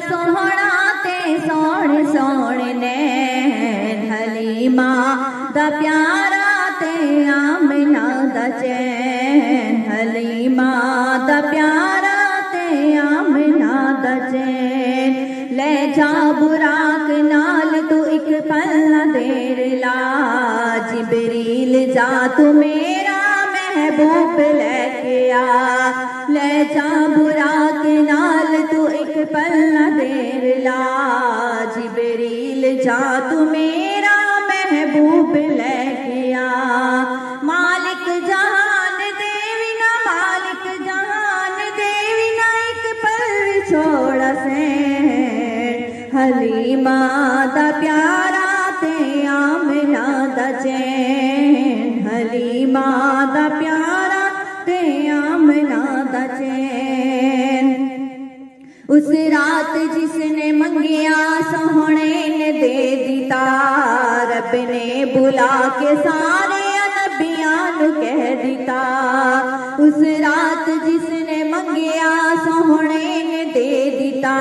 सोहना ते सोहने सोहने नैन हलीमा दा प्यारा ते आमना दा चैन हलीमा दा प्यारा ते आमना दा चैन ले जा बुराक नाल तू एक पल देर ला जिबरील जा तू मेरा महबूब लेके आ ले जा बुराक नाल तू एक पल देर ला जिबरील जा तू मेरा महबूब लेके आ मालिक जहान देवी ना मालिक जहान देवी ना एक पल छोड़ा से हलीमा दा प्यारा ते आमना दा चैन हलीमा दा प्यारा ते आमना दा चैन उस रात जिसने मंगिया सोहने ने दे दिता रब ने बुला के सारे नबियां नू कह दिता उस रात जिसने मंगिया सोहने ने दे दिता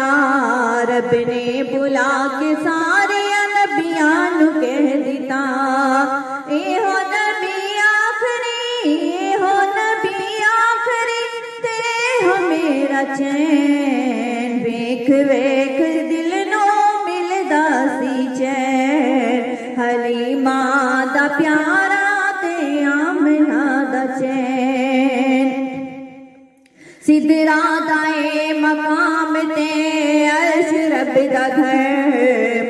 रब ने बुला के सारे नबियां नू कह दिता ए हो नबी आखरी ए हो नबी आखरी तेरे हो मेरा चैन वेख वेख दिल नो मिलदा सी चैन हलीमा दा प्यारा ते आमना दा चैन सिदरा दाए मकाम ते अर्श रब दा घर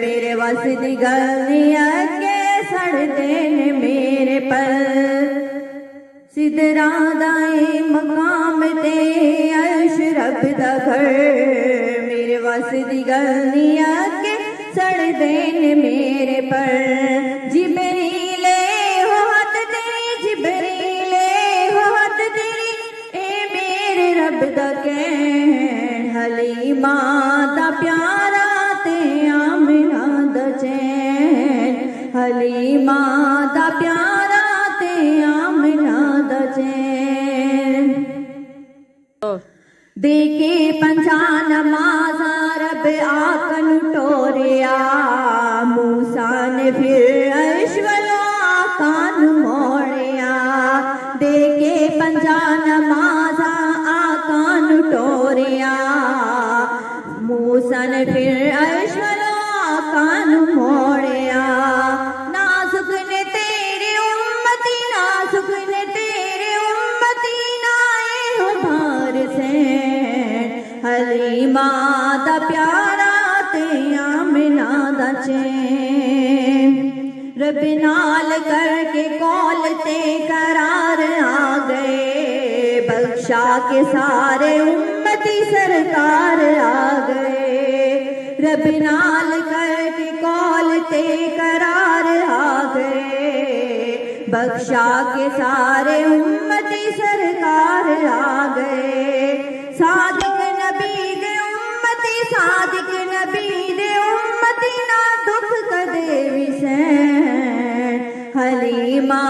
मेरे वस दी गल नहीं अगे सड़दे ने मेरे पल सिदरा दाए मकाम ते अर्श रब दा घर मेरे वस दी गल नहीं अगे सड़दे ने मेरे पर जिबरीले हो हद तेरी जिबरीले हो हद तेरी ए मेरे रब दा कहन हलीमा दा प्यारा ते आमना दा चैन हलीमा दा प्यारा ते आमना दा चैन देके पंजा नमाज़ा रब आकन टोरिया मूसा ने फिर अर्श वालो आकान मोड़िया देके पंजा नमाज़ा आकान टोरिया मूसा ने फिर अर्श वालो आकान मोड़िया नाजुक ने तेरे उम्मती नाजुक ने तेरे उम्मती नाए हो भार से हलीमा दा प्यारा ते आमना दा चैन रब नाल करके कौल ते करार आ गए बख्शा के सारे उम्मती सरकार आ गए रब नाल करके कौल ते करार आ गए बख्शा के सारे उम्मती सरकार आ गए सादिक नबी दे उम्मती सादिक नबी दे उम्मती ना दुख कदे विसैन हलीमा